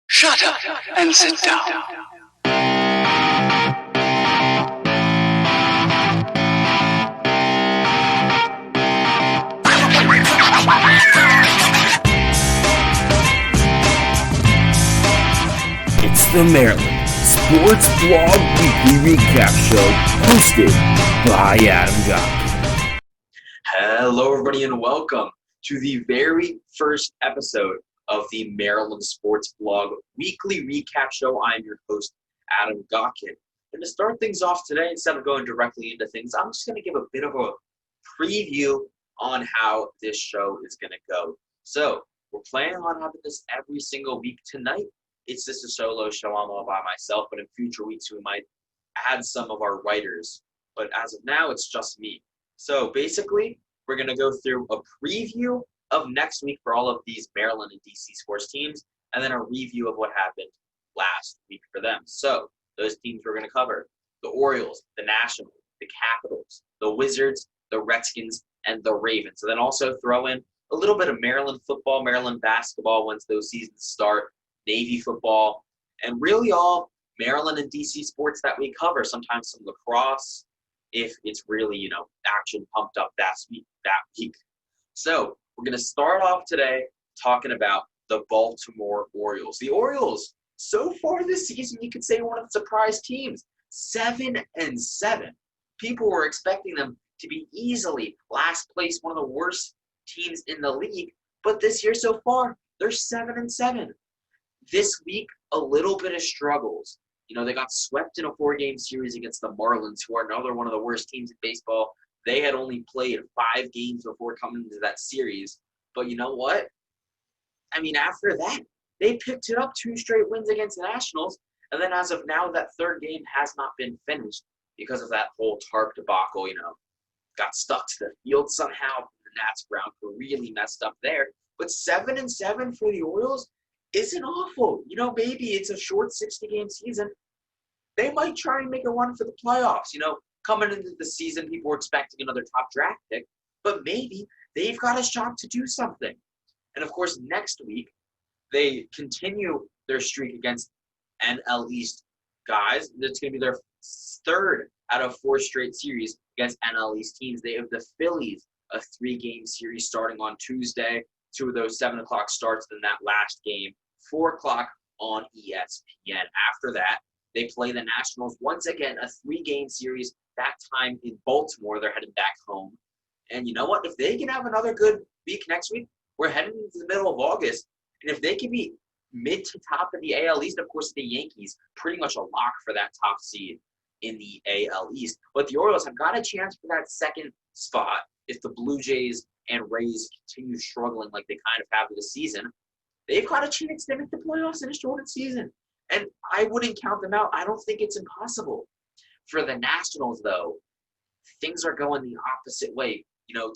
Shut up and sit down. It's the Maryland Sports Blog Weekly Recap Show, hosted by Adam Gockin. Hello, everybody, and welcome to the very first episode of the Maryland Sports Blog Weekly Recap Show. I'm your host, Adam Gockin. And to start things off today, instead of going directly into things, I'm just going to give a bit of a preview on how this show is going to go. So, we're planning on having this every single week. Tonight, it's just a solo show. I'm all by myself, but in future weeks, we might add some of our writers. But as of now, it's just me. So basically, we're going to go through a preview of next week for all of these Maryland and DC sports teams, and then a review of what happened last week for them. So those teams we're going to cover: the Orioles, the Nationals, the Capitals, the Wizards, the Redskins, and the Ravens. And then also throw in a little bit of Maryland football, Maryland basketball once those seasons start, Navy football, and really all Maryland and DC sports that we cover. Sometimes some lacrosse, if it's really, action pumped up that week. So we're going to start off today talking about the Baltimore Orioles. The Orioles, so far this season, you could say one of the surprise teams, 7-7. People were expecting them to be easily last place, one of the worst teams in the league. But this year so far, they're 7-7. This week, a little bit of struggles. They got swept in a 4-game series against the Marlins, who are another one of the worst teams in baseball. They had only played 5 games before coming into that series. But you know what? After that, they picked it up 2 straight wins against the Nationals. And then as of now, that 3rd game has not been finished because of that whole tarp debacle, got stuck to the field somehow. The Nats ground were really messed up there. But 7-7 for the Orioles isn't awful. Maybe it's a short 60-game season. They might try and make a run for the playoffs. Coming into the season, people were expecting another top draft pick, but maybe they've got a shot to do something. And, of course, next week, they continue their streak against NL East guys. It's going to be their 3rd out of 4 straight series against NL East teams. They have the Phillies, a 3-game series starting on Tuesday. 2 of those 7 o'clock starts, then that last game, 4 o'clock on ESPN. After that, they play the Nationals once again, a 3-game series, that time in Baltimore. They're headed back home. And you know what? If they can have another good week next week, we're heading into the middle of August. And if they can be mid to top of the AL East, of course, the Yankees, pretty much a lock for that top seed in the AL East. But the Orioles have got a chance for that 2nd spot if the Blue Jays and Rays continue struggling like they kind of have this season. They've got a chance to make the playoffs in a shortened season. And I wouldn't count them out. I don't think it's impossible. For the Nationals, though, things are going the opposite way.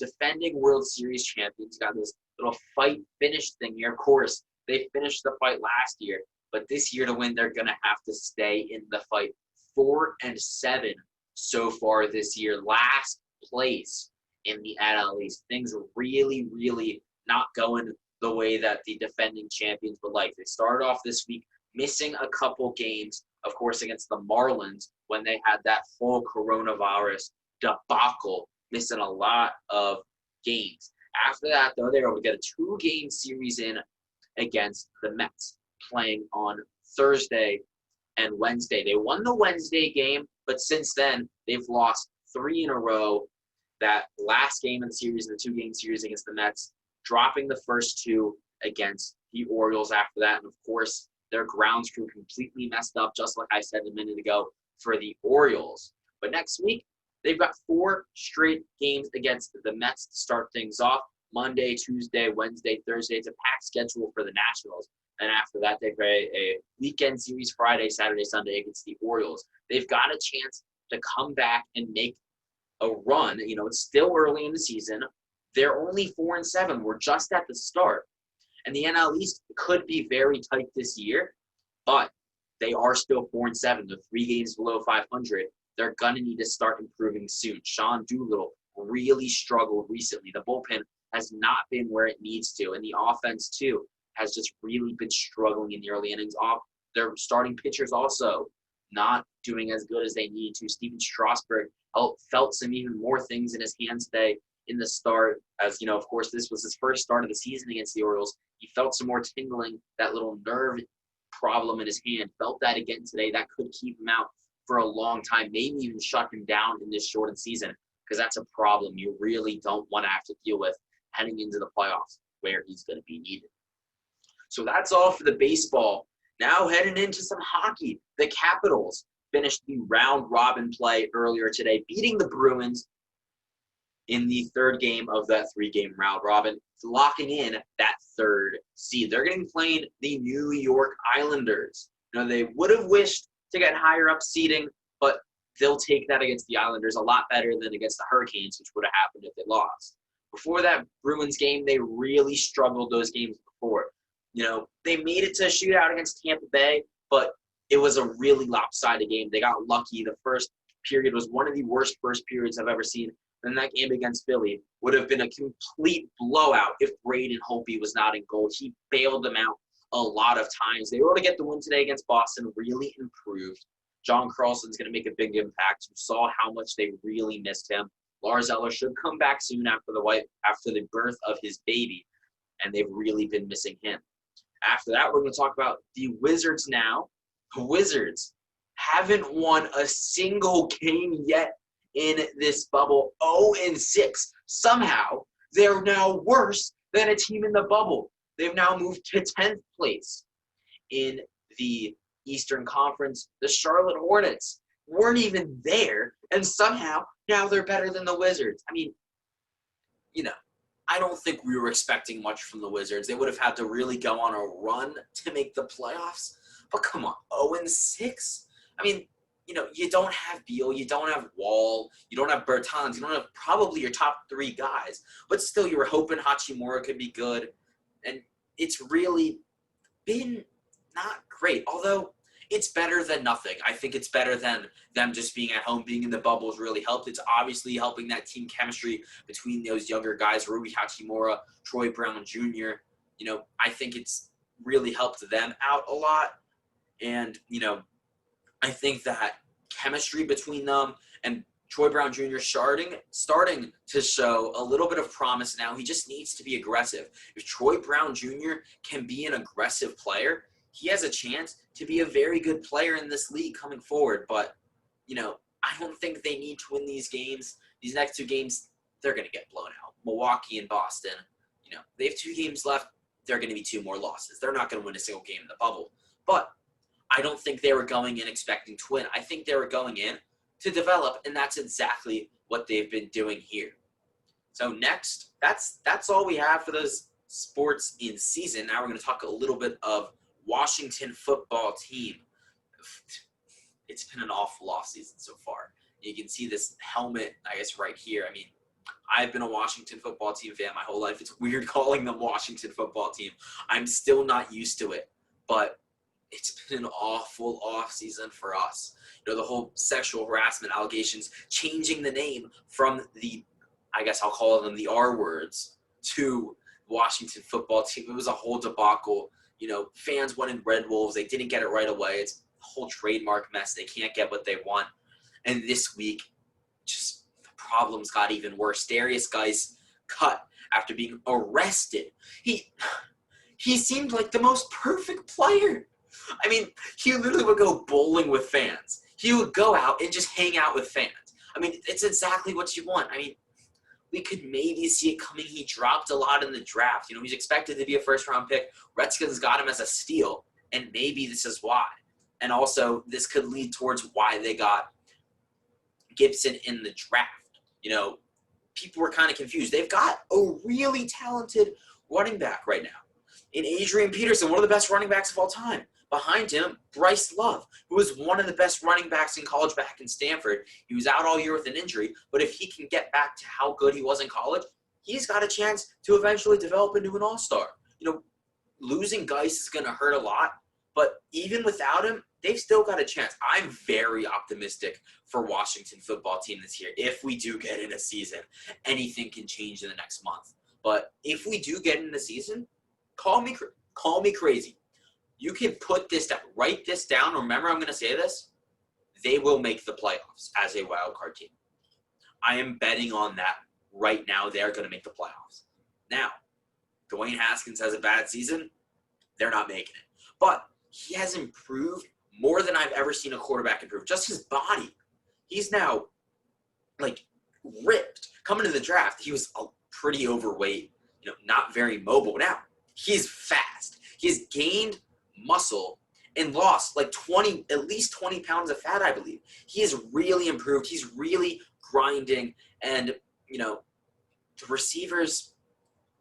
Defending World Series champions got this little fight finish thing here. Of course, they finished the fight last year. But this year to win, they're going to have to stay in the fight. 4-7 so far this year. Last place in the NL East. Things are really, really not going the way that the defending champions would like. They started off this week missing a couple games, of course, against the Marlins when they had that full coronavirus debacle, missing a lot of games. After that, though, they were able to get a 2-game series in against the Mets, playing on Thursday and Wednesday. They won the Wednesday game, but since then, they've lost 3 in a row. That last game in the series, the 2-game series against the Mets, dropping the first 2 against the Orioles after that. And, of course, their grounds crew completely messed up, just like I said a minute ago, for the Orioles. But next week, they've got 4 straight games against the Mets to start things off. Monday, Tuesday, Wednesday, Thursday. It's a packed schedule for the Nationals. And after that, they play a weekend series Friday, Saturday, Sunday against the Orioles. They've got a chance to come back and make a run. It's still early in the season. They're only 4-7. We're just at the start. And the NL East could be very tight this year, but they are still 4-7. They're 3 games below 500. They're going to need to start improving soon. Sean Doolittle really struggled recently. The bullpen has not been where it needs to, and the offense too. has just really been struggling in the early innings. Their starting pitchers also not doing as good as they need to. Steven Strasburg felt some even more things in his hand today in the start. As you know, of course, this was his first start of the season against the Orioles. He felt some more tingling, that little nerve problem in his hand. Felt that again today. That could keep him out for a long time, maybe even shut him down in this shortened season, because that's a problem you really don't want to have to deal with heading into the playoffs where he's going to be needed. So that's all for the baseball. Now heading into some hockey. The Capitals finished the round-robin play earlier today, beating the Bruins in the third game of that three-game round-robin, locking in that third seed. They're going to be playing the New York Islanders. You know, they would have wished to get higher up seeding, but they'll take that against the Islanders a lot better than against the Hurricanes, which would have happened if they lost. Before that Bruins game, they really struggled those games before. You know, they made it to a shootout against Tampa Bay, but it was a really lopsided game. They got lucky. The first period was one of the worst first periods I've ever seen. And that game against Philly would have been a complete blowout if Braden Holtby was not in goal. He bailed them out a lot of times. They were able to get the win today against Boston, really improved. John Carlson's going to make a big impact. You saw how much they really missed him. Lars Eller should come back soon after the birth of his baby, and they've really been missing him. After that, we're going to talk about the Wizards now. The Wizards haven't won a single game yet in this bubble. 0-6. Somehow, they're now worse than a team in the bubble. They've now moved to 10th place in the Eastern Conference. The Charlotte Hornets weren't even there, and somehow now they're better than the Wizards. I mean, you know, I don't think we were expecting much from the Wizards. They would have had to really go on a run to make the playoffs. But come on, 0-6? I mean, you know, you don't have Beal, you don't have Wall, you don't have Bertans, you don't have probably your top three guys. But still, you were hoping Hachimura could be good. And it's really been not great, although it's better than nothing. I think it's better than them just being at home. Being in the bubble has really helped. It's obviously helping that team chemistry between those younger guys, Rui Hachimura, Troy Brown Jr. You know, I think it's really helped them out a lot. And, you know, I think that chemistry between them and Troy Brown Jr. starting to show a little bit of promise now. He just needs to be aggressive. If Troy Brown Jr. can be an aggressive player, he has a chance to be a very good player in this league coming forward. But, you know, I don't think they need to win these games. These next two games, they're going to get blown out. Milwaukee and Boston, you know, they have 2 games left. There are going to be 2 more losses. They're not going to win a single game in the bubble. But I don't think they were going in expecting to win. I think they were going in to develop, and that's exactly what they've been doing here. So next, that's all we have for those sports in season. Now we're going to talk a little bit of Washington football team. It's been an awful off season so far. You can see this helmet, I guess, right here. I mean, I've been a Washington football team fan my whole life. It's weird calling them Washington football team. I'm still not used to it, but it's been an awful off season for us. You know, the whole sexual harassment allegations, changing the name from the, I guess I'll call them the R words, to Washington football team. It was a whole debacle. You know, fans wanted Red Wolves. They didn't get it right away. It's a whole trademark mess. They can't get what they want. And this week, just the problems got even worse. Darius Geis cut after being arrested. He seemed like the most perfect player. I mean, he literally would go bowling with fans. He would go out and just hang out with fans. I mean, it's exactly what you want. I mean, we could maybe see it coming. He dropped a lot in the draft. You know, he's expected to be a first-round pick. Redskins got him as a steal, and maybe this is why. And also, this could lead towards why they got Gibson in the draft. You know, people were kind of confused. They've got a really talented running back right now in Adrian Peterson, one of the best running backs of all time. Behind him, Bryce Love, who was one of the best running backs in college back in Stanford. He was out all year with an injury, but if he can get back to how good he was in college, he's got a chance to eventually develop into an all-star. You know, losing Geis is going to hurt a lot, but even without him, they've still got a chance. I'm very optimistic for Washington football team this year. If we do get in a season, anything can change in the next month. But if we do get in the season, call me Call me crazy. You can put this down. Write this down. Remember, I'm going to say this. They will make the playoffs as a wild card team. I am betting on that right now. They're going to make the playoffs. Now, Dwayne Haskins has a bad season. They're not making it. But he has improved more than I've ever seen a quarterback improve. Just his body. He's now, ripped. Coming to the draft, he was pretty overweight, not very mobile. Now, he's fast. He's gained muscle and lost at least 20 pounds of fat, I believe. He has really improved. He's really grinding. And, the receivers,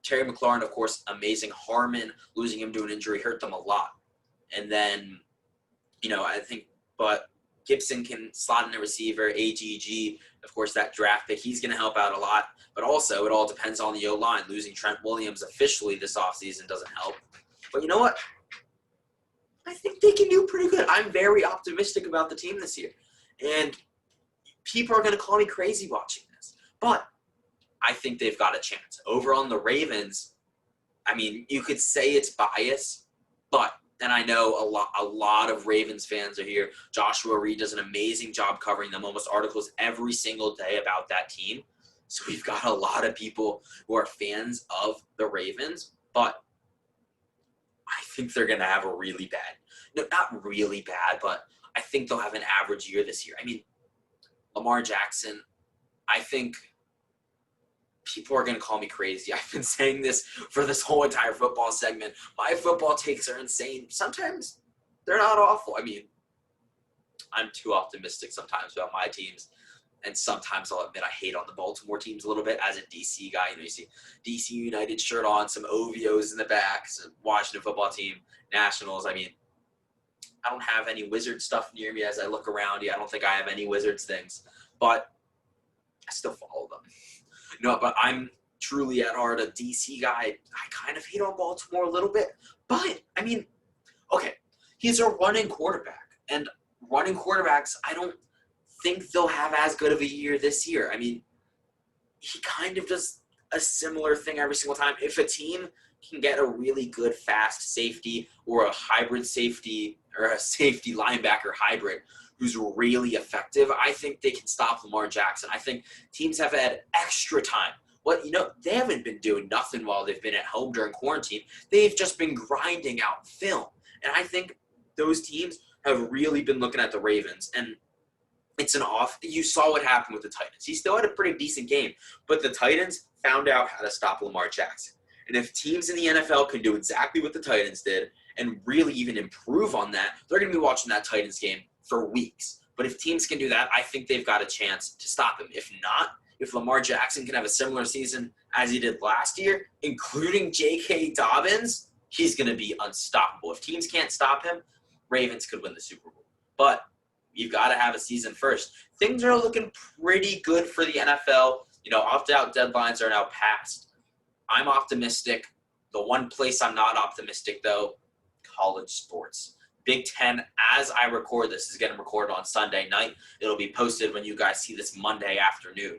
Terry McLaurin, of course, amazing. Harmon, losing him to an injury, hurt them a lot. And then, I think, but Gibson can slot in a receiver. AGG, of course, that draft pick, he's going to help out a lot. But also, it all depends on the O-line. Losing Trent Williams officially this offseason doesn't help. But you know what? I think they can do pretty good. I'm very optimistic about the team this year. And people are going to call me crazy watching this. But I think they've got a chance. Over on the Ravens, you could say it's bias, but, and I know a lot of Ravens fans are here. Joshua Reed does an amazing job covering them, almost articles every single day about that team. So we've got a lot of people who are fans of the Ravens, but I think they're going to have a really bad, no, not really bad, but I think they'll have an average year this year. Lamar Jackson, I think people are going to call me crazy. I've been saying this for this whole entire football segment. My football takes are insane. Sometimes they're not awful. I'm too optimistic sometimes about my teams. And sometimes I'll admit I hate on the Baltimore teams a little bit as a DC guy. You see DC United shirt on, some OVOs in the back, some Washington football team, Nationals. I don't have any Wizards stuff near me as I look around. I don't think I have any Wizards things. But I still follow them. No, but I'm truly at heart a DC guy. I kind of hate on Baltimore a little bit. But, okay, he's a running quarterback. And running quarterbacks, I don't think they'll have as good of a year this year. He kind of does a similar thing every single time. If a team can get a really good fast safety or a hybrid safety or a safety linebacker hybrid who's really effective, I think they can stop Lamar Jackson. I think teams have had extra time. They haven't been doing nothing while they've been at home during quarantine. They've just been grinding out film. And I think those teams have really been looking at the Ravens. And you saw what happened with the Titans. He still had a pretty decent game. But the Titans found out how to stop Lamar Jackson. And if teams in the NFL can do exactly what the Titans did and really even improve on that, they're going to be watching that Titans game for weeks. But if teams can do that, I think they've got a chance to stop him. If not, if Lamar Jackson can have a similar season as he did last year, including J.K. Dobbins, he's going to be unstoppable. If teams can't stop him, Ravens could win the Super Bowl. But you've got to have a season first. Things are looking pretty good for the NFL. Opt-out deadlines are now passed. I'm optimistic. The one place I'm not optimistic, though, college sports. Big Ten, as I record this, is getting recorded on Sunday night. It'll be posted when you guys see this Monday afternoon.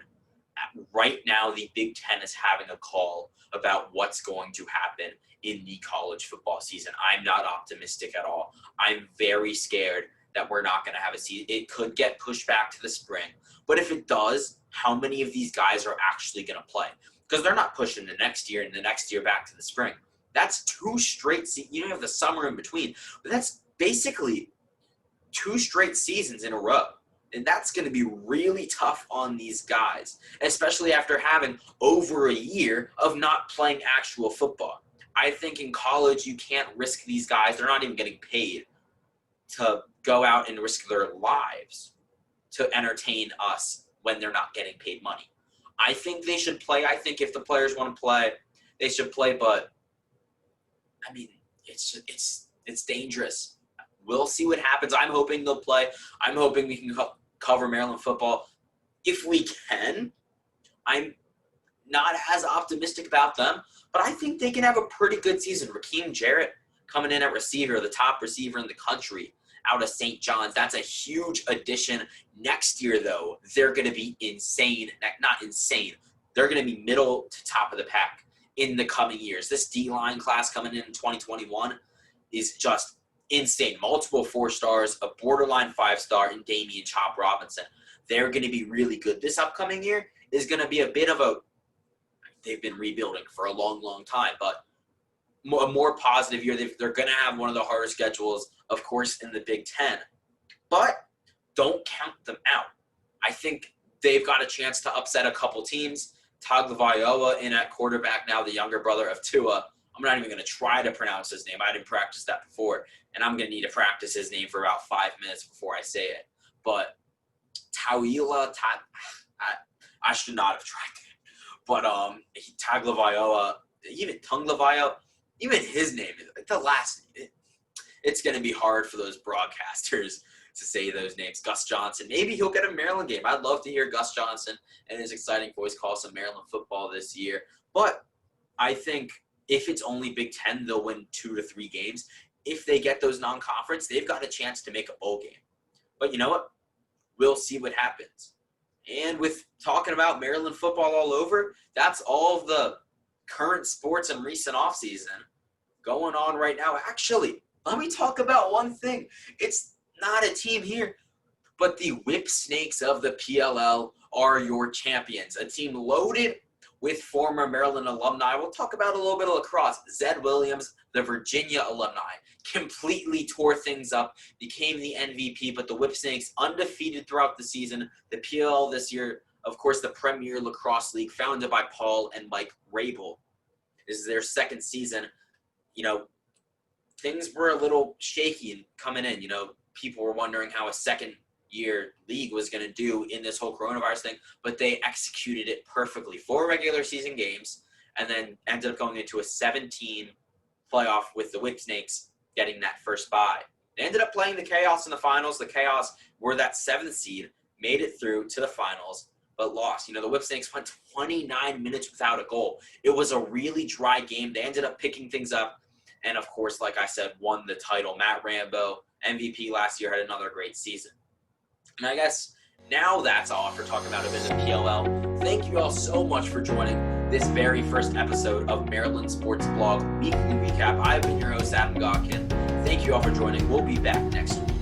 Right now, the Big Ten is having a call about what's going to happen in the college football season. I'm not optimistic at all. I'm very scared that we're not going to have a season. It could get pushed back to the spring. But if it does, how many of these guys are actually going to play? Because they're not pushing the next year and the next year back to the spring. That's 2 straight seasons. You don't have the summer in between. But that's basically 2 straight seasons in a row. And that's going to be really tough on these guys, especially after having over a year of not playing actual football. I think in college you can't risk these guys. They're not even getting paid to go out and risk their lives to entertain us when they're not getting paid money. I think they should play. I think if the players want to play, they should play. But, it's dangerous. We'll see what happens. I'm hoping they'll play. I'm hoping we can cover Maryland football. If we can, I'm not as optimistic about them, but I think they can have a pretty good season. Raheem Jarrett coming in at receiver, the top receiver in the country out of St. John's. That's a huge addition. Next year, though, they're going to be insane. Not insane. They're going to be middle to top of the pack in the coming years. This D-line class coming in 2021 is just insane. Multiple 4-stars, a borderline 5-star in Damian Chop Robinson. They're going to be really good. This upcoming year is going to be a bit of a, they've been rebuilding for a long, long time, but a more positive year. They're going to have one of the harder schedules, of course, in the Big Ten. But don't count them out. I think they've got a chance to upset a couple teams. Tagovailoa in at quarterback now, the younger brother of Tua. I'm not even going to try to pronounce his name. I didn't practice that before, and I'm going to need to practice his name for about 5 minutes before I say it. But I should not have tried that. But Tagovailoa, even Tunglavailoa, even his name, the last, it's going to be hard for those broadcasters to say those names. Gus Johnson, maybe he'll get a Maryland game. I'd love to hear Gus Johnson and his exciting voice call some Maryland football this year. But I think if it's only Big Ten, they'll win 2 to 3 games. If they get those non-conference, they've got a chance to make a bowl game. But you know what? We'll see what happens. And with talking about Maryland football all over, that's all of the current sports and recent offseason going on right now. Actually, let me talk about one thing. It's not a team here, but the Whipsnakes of the PLL are your champions. A team loaded with former Maryland alumni. We'll talk about a little bit of lacrosse. Zed Williams, the Virginia alumni, completely tore things up, became the MVP, but the Whipsnakes undefeated throughout the season. The PLL this year, of course, the Premier Lacrosse League, founded by Paul and Mike Rabel. This is their second season. You know, things were a little shaky coming in. You know, people were wondering how a second-year league was going to do in this whole coronavirus thing, but they executed it perfectly. 4 regular season games, and then ended up going into a 17 playoff with the Whipsnakes getting that first bye. They ended up playing the Chaos in the finals. The Chaos were that 7th seed, made it through to the finals, but lost. You know, the Whipsnakes went 29 minutes without a goal. It was a really dry game. They ended up picking things up, and of course, like I said, won the title. Matt Rambo, MVP last year, had another great season. And I guess now that's all for talking about it in the PLL. Thank you all so much for joining this very first episode of Maryland Sports Blog Weekly Recap. I've been your host, Adam Godkin. Thank you all for joining. We'll be back next week.